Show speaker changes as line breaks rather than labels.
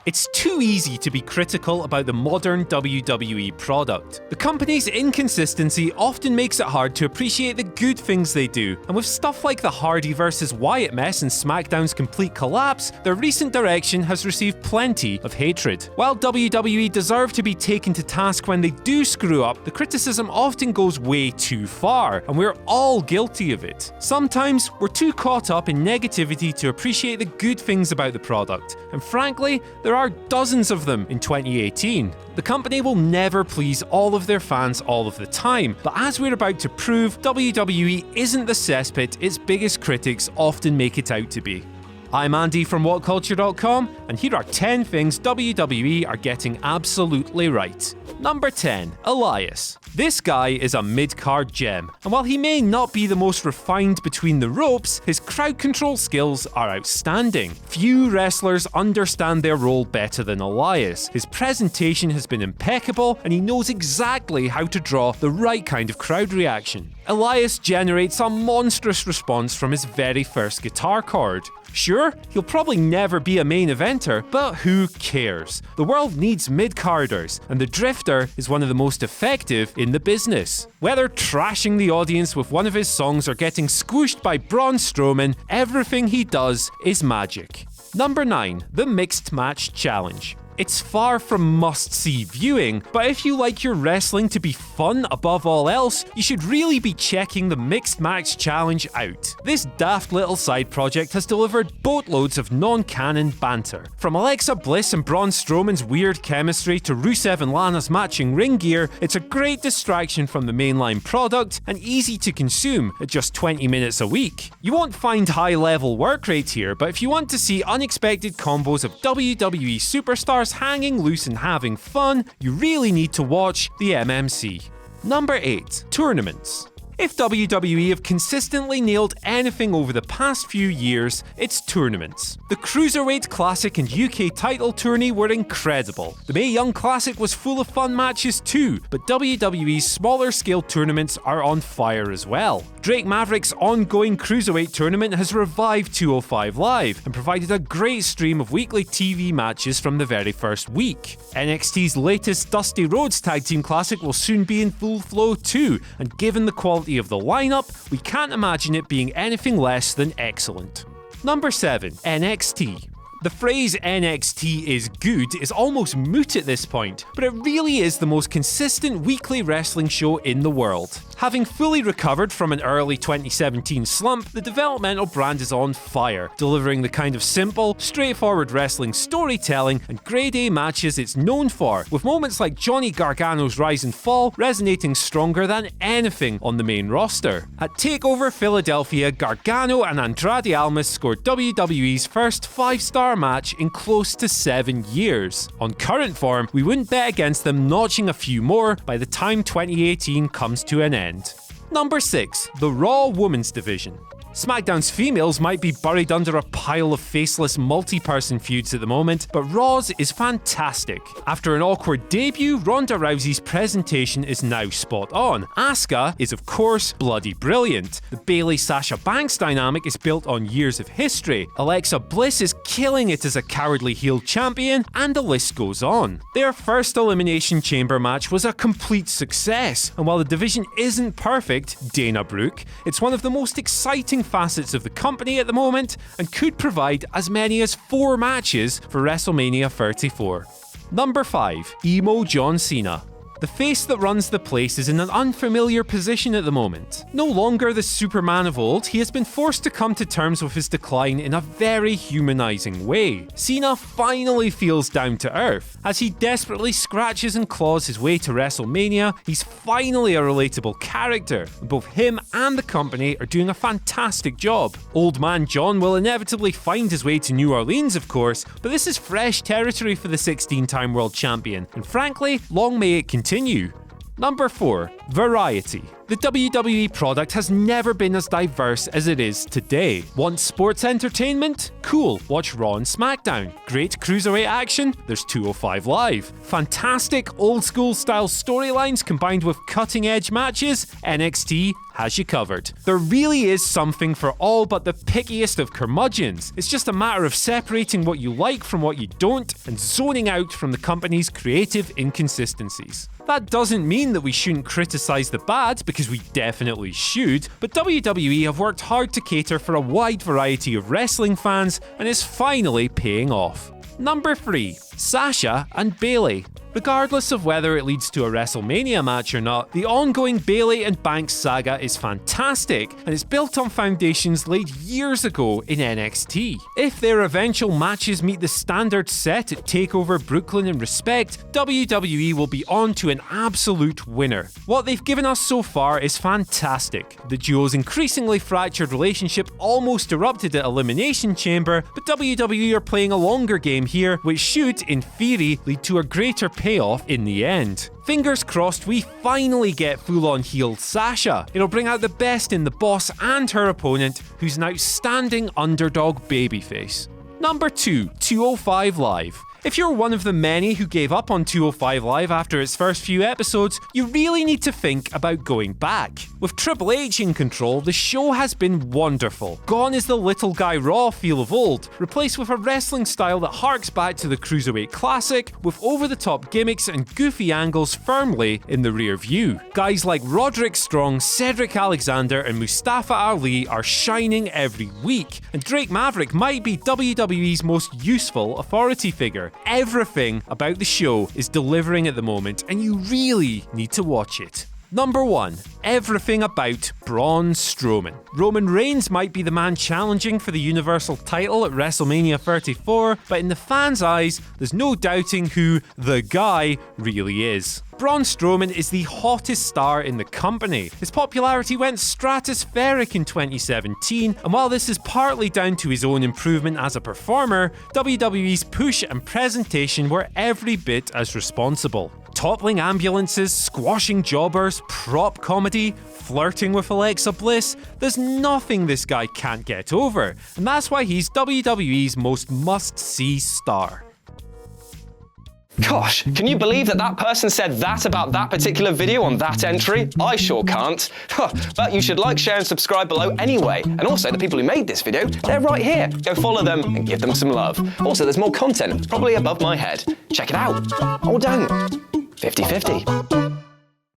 It's too easy to be critical about the modern WWE product. The company's inconsistency often makes it hard to appreciate the good things they do, and with stuff like the Hardy vs. Wyatt mess and SmackDown's complete collapse, their recent direction has received plenty of hatred. While WWE deserve to be taken to task when they do screw up, the criticism often goes way too far, and we're all guilty of it. Sometimes we're too caught up in negativity to appreciate the good things about the product, and frankly, there are dozens of them in 2018. The company will never please all of their fans all of the time, but as we're about to prove, WWE isn't the cesspit its biggest critics often make it out to be. I'm Andy from WhatCulture.com, and here are 10 things WWE are getting absolutely right. Number 10. Elias. This guy is a mid-card gem, and while he may not be the most refined between the ropes, his crowd control skills are outstanding. Few wrestlers understand their role better than Elias. His presentation has been impeccable, and he knows exactly how to draw the right kind of crowd reaction. Elias generates a monstrous response from his very first guitar chord. Sure, he'll probably never be a main eventer, but who cares? The world needs mid-carders, and the Drifter is one of the most effective in the business. Whether trashing the audience with one of his songs or getting squished by Braun Strowman, everything he does is magic. Number 9. The Mixed Match Challenge. It's far from must-see viewing, but if you like your wrestling to be fun above all else, you should really be checking the Mixed Match Challenge out. This daft little side project has delivered boatloads of non-canon banter. From Alexa Bliss and Braun Strowman's weird chemistry to Rusev and Lana's matching ring gear, it's a great distraction from the mainline product and easy to consume at just 20 minutes a week. You won't find high-level work rate here, but if you want to see unexpected combos of WWE superstars hanging loose and having fun, you really need to watch the MMC. Number 8. Tournaments. If WWE have consistently nailed anything over the past few years, it's tournaments. The Cruiserweight Classic and UK title tourney were incredible. The Mae Young Classic was full of fun matches too, but WWE's smaller scale tournaments are on fire as well. Drake Maverick's ongoing Cruiserweight tournament has revived 205 Live and provided a great stream of weekly TV matches from the very first week. NXT's latest Dusty Rhodes Tag Team Classic will soon be in full flow too, and given the quality of the lineup, we can't imagine it being anything less than excellent. Number 7. NXT. The phrase NXT is good is almost moot at this point, but it really is the most consistent weekly wrestling show in the world. Having fully recovered from an early 2017 slump, the developmental brand is on fire, delivering the kind of simple, straightforward wrestling storytelling and grade A matches it's known for, with moments like Johnny Gargano's rise and fall resonating stronger than anything on the main roster. At TakeOver Philadelphia, Gargano and Andrade Almas scored WWE's first 5-star match in close to 7 years. On current form, we wouldn't bet against them notching a few more by the time 2018 comes to an end. Number 6. The Raw Women's Division. SmackDown's females might be buried under a pile of faceless multi-person feuds at the moment, but Raw's is fantastic. After an awkward debut, Ronda Rousey's presentation is now spot on. Asuka is of course bloody brilliant. The Bayley-Sasha Banks dynamic is built on years of history. Alexa Bliss is killing it as a cowardly heel champion, and the list goes on. Their first Elimination Chamber match was a complete success, and while the division isn't perfect, Dana Brooke, it's one of the most exciting facets of the company at the moment and could provide as many as 4 matches for WrestleMania 34. Number 5. Emo John Cena. The face that runs the place is in an unfamiliar position at the moment. No longer the Superman of old, he has been forced to come to terms with his decline in a very humanizing way. Cena finally feels down to earth. As he desperately scratches and claws his way to WrestleMania, he's finally a relatable character. Both him and the company are doing a fantastic job. Old man John will inevitably find his way to New Orleans, of course, but this is fresh territory for the 16-time world champion, and frankly, long may it continue. Number 4. Variety. The WWE product has never been as diverse as it is today. Want sports entertainment? Cool, watch Raw and SmackDown. Great cruiserweight action? There's 205 Live. Fantastic old-school style storylines combined with cutting-edge matches? NXT has you covered. There really is something for all but the pickiest of curmudgeons. It's just a matter of separating what you like from what you don't and zoning out from the company's creative inconsistencies. That doesn't mean that we shouldn't criticize the bad, because we definitely should, but WWE have worked hard to cater for a wide variety of wrestling fans, and is finally paying off. Number 3. Sasha and Bayley. Regardless of whether it leads to a WrestleMania match or not, the ongoing Bayley and Banks saga is fantastic, and it's built on foundations laid years ago in NXT. If their eventual matches meet the standards set at TakeOver Brooklyn and Respect, WWE will be on to an absolute winner. What they've given us so far is fantastic. The duo's increasingly fractured relationship almost erupted at Elimination Chamber, but WWE are playing a longer game here, which should, in theory, lead to a greater payoff in the end. Fingers crossed we finally get full-on heeled Sasha. It'll bring out the best in the boss and her opponent, who's an outstanding underdog babyface. Number 2. 205 Live. If you're one of the many who gave up on 205 Live after its first few episodes, you really need to think about going back. With Triple H in control, the show has been wonderful. Gone is the little guy Raw feel of old, replaced with a wrestling style that harks back to the Cruiserweight Classic, with over-the-top gimmicks and goofy angles firmly in the rear view. Guys like Roderick Strong, Cedric Alexander and Mustafa Ali are shining every week, and Drake Maverick might be WWE's most useful authority figure. Everything about the show is delivering at the moment, and you really need to watch it. Number 1. Everything about Braun Strowman. Roman Reigns might be the man challenging for the Universal title at WrestleMania 34, but in the fans' eyes, there's no doubting who the guy really is. Braun Strowman is the hottest star in the company. His popularity went stratospheric in 2017, and while this is partly down to his own improvement as a performer, WWE's push and presentation were every bit as responsible. Toppling ambulances, squashing jobbers, prop comedy, flirting with Alexa Bliss, there's nothing this guy can't get over, and that's why he's WWE's most must-see star.
Gosh, can you believe that person said that about that particular video on that entry? I sure can't. But you should like, share and subscribe below anyway. And also, the people who made this video, they're right here. Go follow them and give them some love. Also, there's more content, probably above my head. Check it out. Or don't. 50-50.